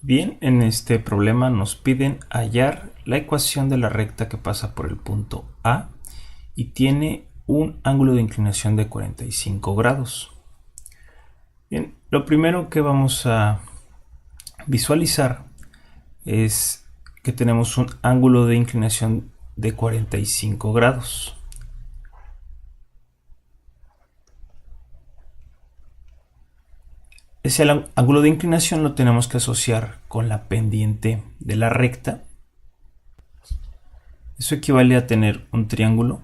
Bien, en este problema nos piden hallar la ecuación de la recta que pasa por el punto A y tiene un ángulo de inclinación de 45 grados. Bien, lo primero que vamos a visualizar es que tenemos un ángulo de inclinación de 45 grados. Ese ángulo de inclinación lo tenemos que asociar con la pendiente de la recta. Eso equivale a tener un triángulo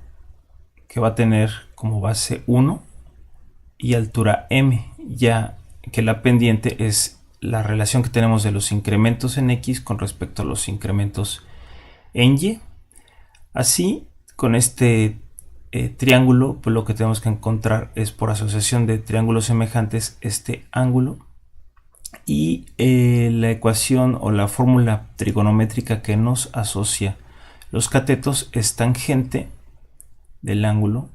que va a tener como base 1 y altura m, ya que la pendiente es la relación que tenemos de los incrementos en x con respecto a los incrementos en y. Así, con este triángulo, pues lo que tenemos que encontrar es, por asociación de triángulos semejantes, este ángulo, y la ecuación o la fórmula trigonométrica que nos asocia los catetos es tangente del ángulo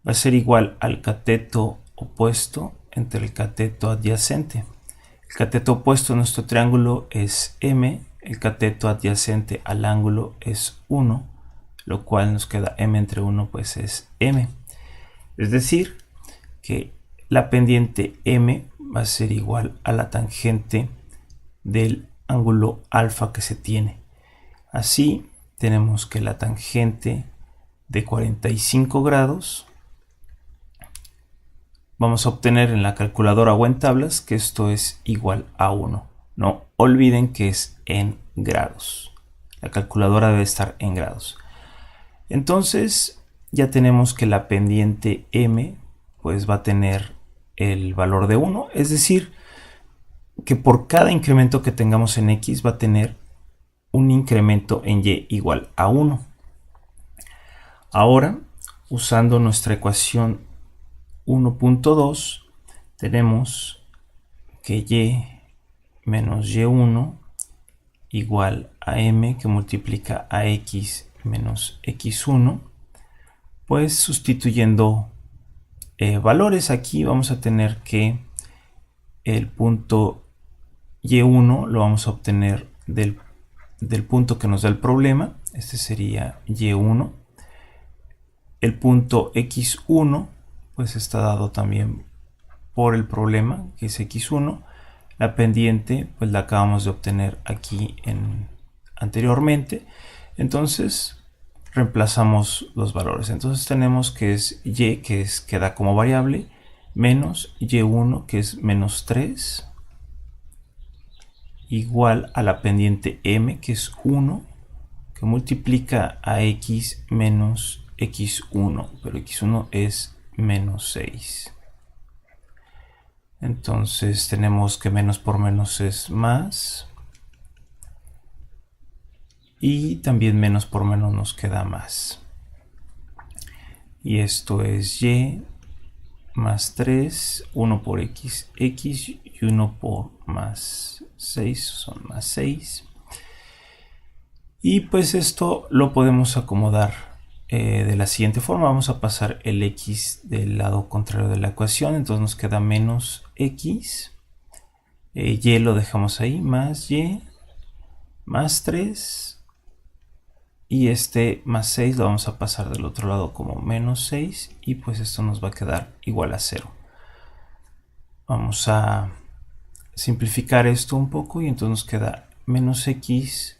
va a ser igual al cateto opuesto entre el cateto adyacente. El cateto opuesto a nuestro triángulo es m, el cateto adyacente al ángulo es 1, lo cual nos queda m entre 1, pues es m. Es decir, que la pendiente m va a ser igual a la tangente del ángulo alfa que se tiene. Así, tenemos que la tangente de 45 grados vamos a obtener en la calculadora o en tablas que esto es igual a 1. No olviden que es en grados. La calculadora debe estar en grados. Entonces ya tenemos que la pendiente m pues va a tener el valor de 1, es decir, que por cada incremento que tengamos en x va a tener un incremento en y igual a 1. Ahora, usando nuestra ecuación 1.2, tenemos que y menos y1 igual a m que multiplica a x menos x1. Pues sustituyendo valores aquí vamos a tener que el punto y1 lo vamos a obtener del punto que nos da el problema. Este sería y1. El punto x1 pues está dado también por el problema, que es x1. La pendiente pues la acabamos de obtener aquí anteriormente. Entonces reemplazamos los valores. Entonces tenemos que es y, que queda como variable, menos y1, que es menos 3, igual a la pendiente m, que es 1, que multiplica a x menos x1, pero x1 es menos 6. Entonces tenemos que menos por menos es más, y también menos por menos nos queda más. Y esto es y más 3, 1 por x, x, y 1 por más 6, son más 6. Y pues esto lo podemos acomodar de la siguiente forma. Vamos a pasar el x del lado contrario de la ecuación, entonces nos queda menos x, y lo dejamos ahí, más y, más 3, y este más 6 lo vamos a pasar del otro lado como menos 6, y pues esto nos va a quedar igual a 0. Vamos a simplificar esto un poco y entonces nos queda menos x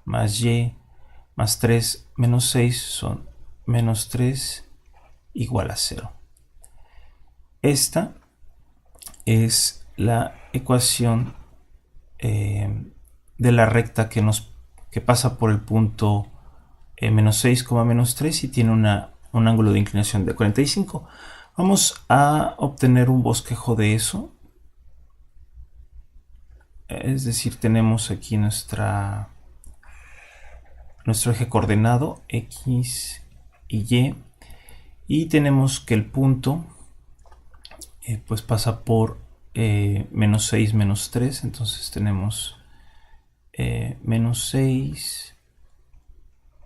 más y más 3 menos 6 son menos 3 igual a 0. Esta es la ecuación de la recta que pasa por el punto menos 6, menos 3 y tiene un ángulo de inclinación de 45. Vamos a obtener un bosquejo de eso. Es decir, tenemos aquí nuestro eje coordenado x y tenemos que el punto pues pasa por menos 6 menos 3, entonces tenemos menos 6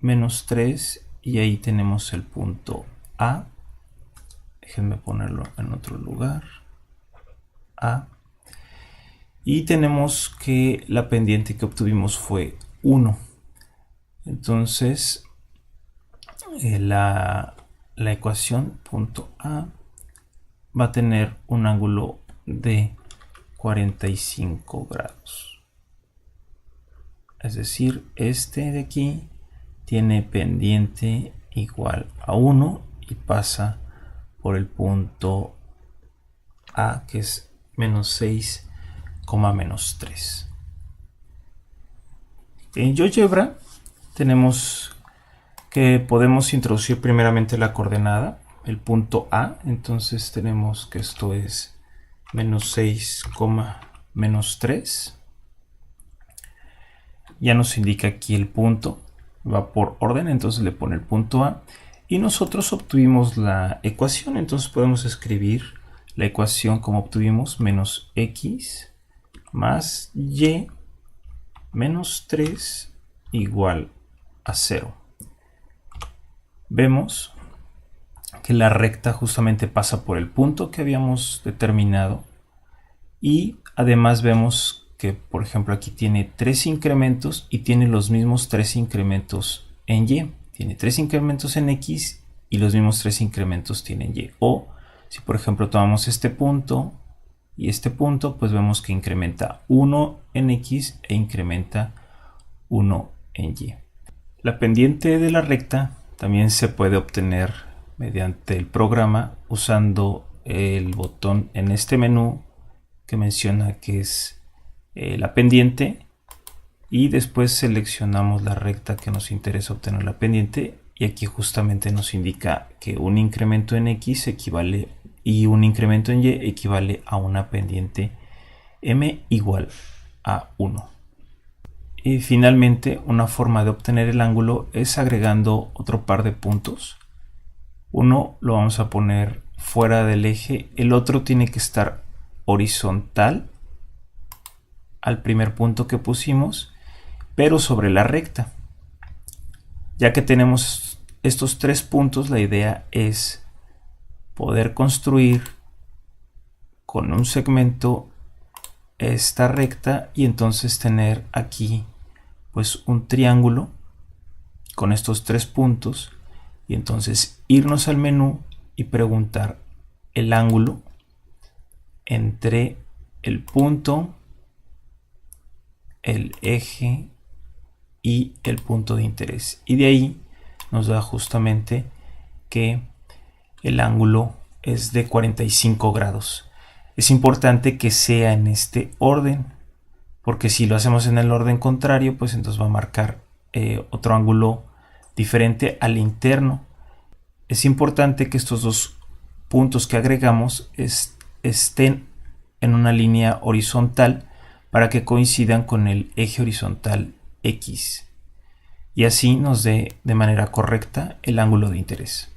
menos 3 y ahí tenemos el punto A. Déjenme ponerlo en otro lugar, A. y tenemos que la pendiente que obtuvimos fue 1. Entonces la ecuación punto A va a tener un ángulo de 45 grados. Es decir, este de aquí tiene pendiente igual a 1 y pasa por el punto A, que es menos 6, menos 3. En GeoGebra tenemos que podemos introducir primeramente la coordenada, el punto A. Entonces tenemos que esto es menos 6, menos 3. Ya nos indica aquí el punto, va por orden, entonces le pone el punto A. Y nosotros obtuvimos la ecuación, entonces podemos escribir la ecuación como obtuvimos: menos x más y menos 3 igual a 0. Vemos que la recta justamente pasa por el punto que habíamos determinado, y además vemos que, por ejemplo, aquí tiene 3 incrementos y tiene los mismos 3 incrementos en y. Tiene 3 incrementos en x y los mismos 3 incrementos tienen y. O si, por ejemplo, tomamos este punto y este punto, pues vemos que incrementa 1 en x e incrementa 1 en y. La pendiente de la recta también se puede obtener mediante el programa usando el botón en este menú que menciona que es la pendiente, y después seleccionamos la recta que nos interesa obtener la pendiente, y aquí justamente nos indica que un incremento en x equivale y un incremento en y equivale a una pendiente m igual a 1. Y finalmente, una forma de obtener el ángulo es agregando otro par de puntos. Uno lo vamos a poner fuera del eje, el otro tiene que estar horizontal al primer punto que pusimos, pero sobre la recta. Ya que tenemos estos 3 puntos, la idea es poder construir con un segmento esta recta y entonces tener aquí pues un triángulo con estos 3 puntos, y entonces irnos al menú y preguntar el ángulo entre el punto, el eje y el punto de interés, y de ahí nos da justamente que el ángulo es de 45 grados. Es importante que sea en este orden, porque si lo hacemos en el orden contrario, pues entonces va a marcar otro ángulo diferente al interno. Es importante que estos dos puntos que agregamos estén en una línea horizontal para que coincidan con el eje horizontal X, y así nos dé de manera correcta el ángulo de interés.